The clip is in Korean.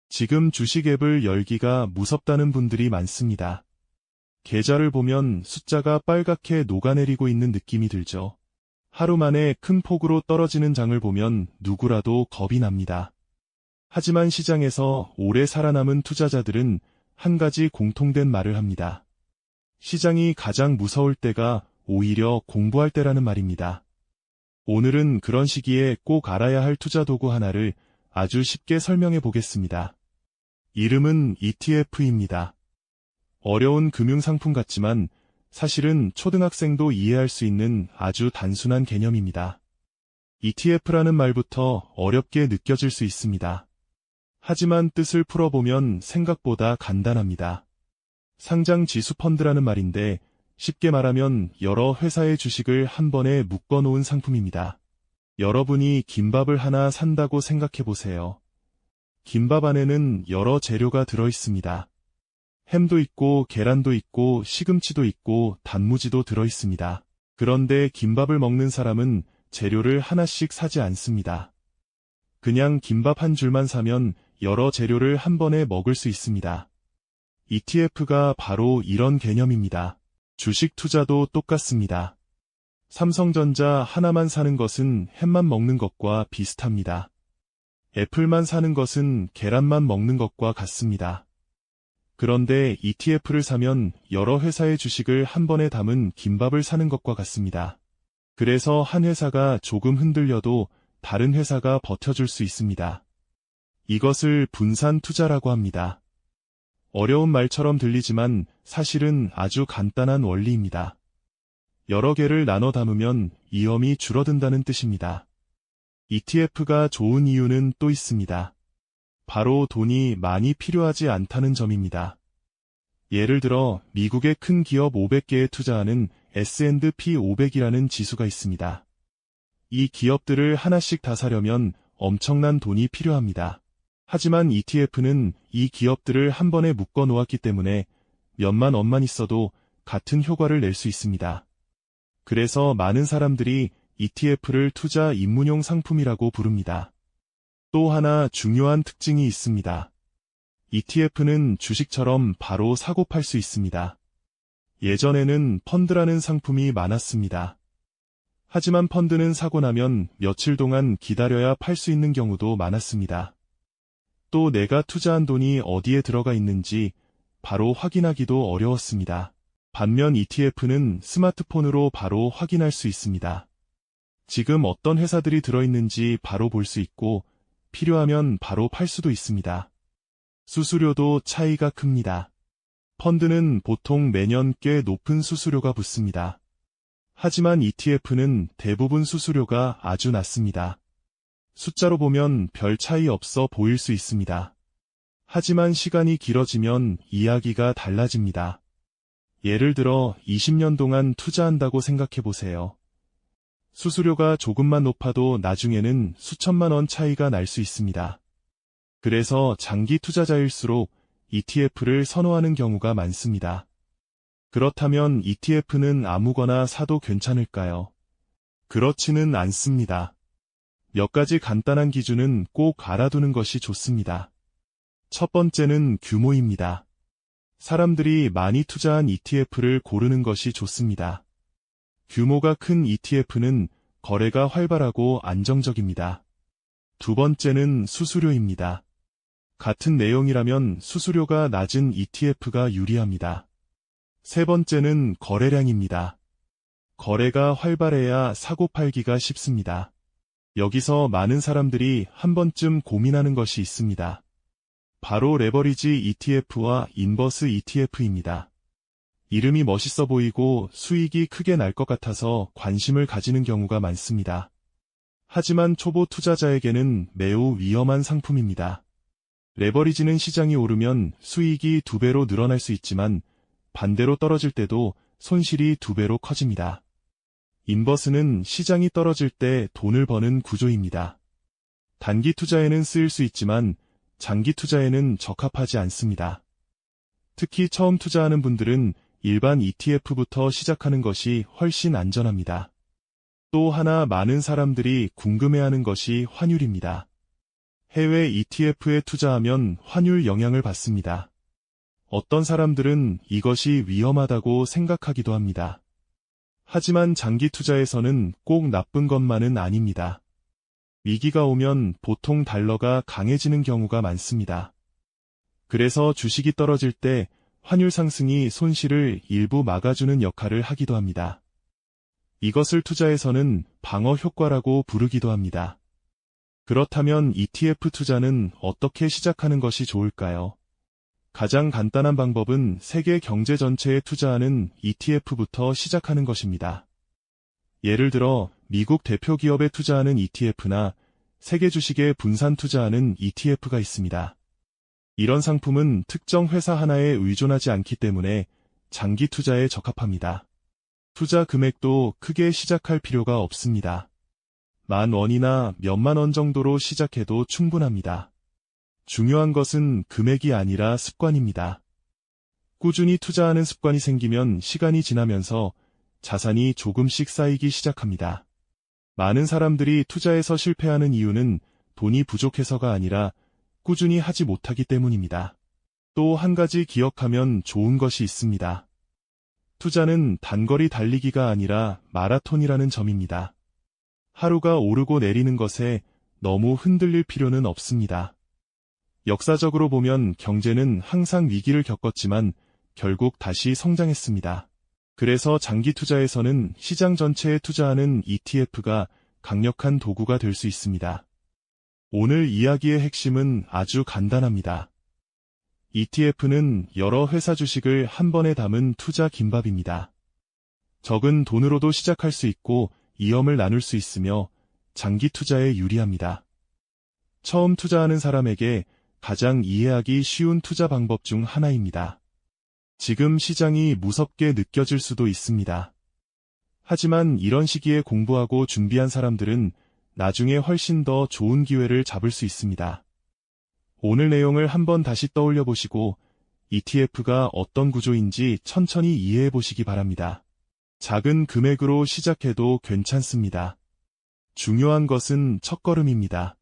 지금 주식 앱을 열기가 무섭다는 분들이 많습니다. 계좌를 보면 숫자가 빨갛게 녹아내리고 있는 느낌이 들죠. 하루 만에 큰 폭으로 떨어지는 장을 보면 누구라도 겁이 납니다. 하지만 시장에서 오래 살아남은 투자자들은 한 가지 공통된 말을 합니다. 시장이 가장 무서울 때가 오히려 공부할 때라는 말입니다. 오늘은 그런 시기에 꼭 알아야 할 투자 도구 하나를 아주 쉽게 설명해 보겠습니다. 이름은 ETF입니다. 어려운 금융상품 같지만 사실은 초등학생도 이해할 수 있는 아주 단순한 개념입니다. ETF라는 말부터 어렵게 느껴질 수 있습니다. 하지만 뜻을 풀어보면 생각보다 간단합니다. 상장 지수 펀드라는 말인데 쉽게 말하면 여러 회사의 주식을 한 번에 묶어놓은 상품입니다. 여러분이 김밥을 하나 산다고 생각해 보세요. 김밥 안에는 여러 재료가 들어있습니다. 햄도 있고 계란도 있고 시금치도 있고 단무지도 들어있습니다. 그런데 김밥을 먹는 사람은 재료를 하나씩 사지 않습니다. 그냥 김밥 한 줄만 사면 여러 재료를 한 번에 먹을 수 있습니다. ETF가 바로 이런 개념입니다. 주식 투자도 똑같습니다. 삼성전자 하나만 사는 것은 햄만 먹는 것과 비슷합니다. 애플만 사는 것은 계란만 먹는 것과 같습니다. 그런데 ETF를 사면 여러 회사의 주식을 한 번에 담은 김밥을 사는 것과 같습니다. 그래서 한 회사가 조금 흔들려도 다른 회사가 버텨줄 수 있습니다. 이것을 분산 투자라고 합니다. 어려운 말처럼 들리지만 사실은 아주 간단한 원리입니다. 여러 개를 나눠 담으면 위험이 줄어든다는 뜻입니다. ETF가 좋은 이유는 또 있습니다. 바로 돈이 많이 필요하지 않다는 점입니다. 예를 들어 미국의 큰 기업 500개에 투자하는 S&P 500이라는 지수가 있습니다. 이 기업들을 하나씩 다 사려면 엄청난 돈이 필요합니다. 하지만 ETF는 이 기업들을 한 번에 묶어 놓았기 때문에 몇만 원만 있어도 같은 효과를 낼 수 있습니다. 그래서 많은 사람들이 ETF를 투자 입문용 상품이라고 부릅니다. 또 하나 중요한 특징이 있습니다. ETF는 주식처럼 바로 사고 팔 수 있습니다. 예전에는 펀드라는 상품이 많았습니다. 하지만 펀드는 사고 나면 며칠 동안 기다려야 팔 수 있는 경우도 많았습니다. 또 내가 투자한 돈이 어디에 들어가 있는지 바로 확인하기도 어려웠습니다. 반면 ETF는 스마트폰으로 바로 확인할 수 있습니다. 지금 어떤 회사들이 들어있는지 바로 볼 수 있고 필요하면 바로 팔 수도 있습니다. 수수료도 차이가 큽니다. 펀드는 보통 매년 꽤 높은 수수료가 붙습니다. 하지만 ETF는 대부분 수수료가 아주 낮습니다. 숫자로 보면 별 차이 없어 보일 수 있습니다. 하지만 시간이 길어지면 이야기가 달라집니다. 예를 들어 20년 동안 투자한다고 생각해 보세요. 수수료가 조금만 높아도 나중에는 수천만 원 차이가 날 수 있습니다. 그래서 장기 투자자일수록 ETF를 선호하는 경우가 많습니다. 그렇다면 ETF는 아무거나 사도 괜찮을까요? 그렇지는 않습니다. 몇 가지 간단한 기준은 꼭 알아두는 것이 좋습니다. 첫 번째는 규모입니다. 사람들이 많이 투자한 ETF를 고르는 것이 좋습니다. 규모가 큰 ETF는 거래가 활발하고 안정적입니다. 두 번째는 수수료입니다. 같은 내용이라면 수수료가 낮은 ETF가 유리합니다. 세 번째는 거래량입니다. 거래가 활발해야 사고 팔기가 쉽습니다. 여기서 많은 사람들이 한 번쯤 고민하는 것이 있습니다. 바로 레버리지 ETF와 인버스 ETF입니다. 이름이 멋있어 보이고 수익이 크게 날 것 같아서 관심을 가지는 경우가 많습니다. 하지만 초보 투자자에게는 매우 위험한 상품입니다. 레버리지는 시장이 오르면 수익이 2배로 늘어날 수 있지만 반대로 떨어질 때도 손실이 2배로 커집니다. 인버스는 시장이 떨어질 때 돈을 버는 구조입니다. 단기 투자에는 쓰일 수 있지만 장기 투자에는 적합하지 않습니다. 특히 처음 투자하는 분들은 일반 ETF부터 시작하는 것이 훨씬 안전합니다. 또 하나 많은 사람들이 궁금해하는 것이 환율입니다. 해외 ETF에 투자하면 환율 영향을 받습니다. 어떤 사람들은 이것이 위험하다고 생각하기도 합니다. 하지만 장기 투자에서는 꼭 나쁜 것만은 아닙니다. 위기가 오면 보통 달러가 강해지는 경우가 많습니다. 그래서 주식이 떨어질 때 환율 상승이 손실을 일부 막아주는 역할을 하기도 합니다. 이것을 투자에서는 방어 효과라고 부르기도 합니다. 그렇다면 ETF 투자는 어떻게 시작하는 것이 좋을까요? 가장 간단한 방법은 세계 경제 전체에 투자하는 ETF부터 시작하는 것입니다. 예를 들어 미국 대표 기업에 투자하는 ETF나 세계 주식에 분산 투자하는 ETF가 있습니다. 이런 상품은 특정 회사 하나에 의존하지 않기 때문에 장기 투자에 적합합니다. 투자 금액도 크게 시작할 필요가 없습니다. 10,000원이나 몇만 원 정도로 시작해도 충분합니다. 중요한 것은 금액이 아니라 습관입니다. 꾸준히 투자하는 습관이 생기면 시간이 지나면서 자산이 조금씩 쌓이기 시작합니다. 많은 사람들이 투자에서 실패하는 이유는 돈이 부족해서가 아니라 꾸준히 하지 못하기 때문입니다. 또 한 가지 기억하면 좋은 것이 있습니다. 투자는 단거리 달리기가 아니라 마라톤이라는 점입니다. 하루가 오르고 내리는 것에 너무 흔들릴 필요는 없습니다. 역사적으로 보면 경제는 항상 위기를 겪었지만 결국 다시 성장했습니다. 그래서 장기 투자에서는 시장 전체에 투자하는 ETF가 강력한 도구가 될 수 있습니다. 오늘 이야기의 핵심은 아주 간단합니다. ETF는 여러 회사 주식을 한 번에 담은 투자 김밥입니다. 적은 돈으로도 시작할 수 있고 위험을 나눌 수 있으며 장기 투자에 유리합니다. 처음 투자하는 사람에게 가장 이해하기 쉬운 투자 방법 중 하나입니다. 지금 시장이 무섭게 느껴질 수도 있습니다. 하지만 이런 시기에 공부하고 준비한 사람들은 나중에 훨씬 더 좋은 기회를 잡을 수 있습니다. 오늘 내용을 한번 다시 떠올려 보시고 ETF가 어떤 구조인지 천천히 이해해 보시기 바랍니다. 작은 금액으로 시작해도 괜찮습니다. 중요한 것은 첫걸음입니다.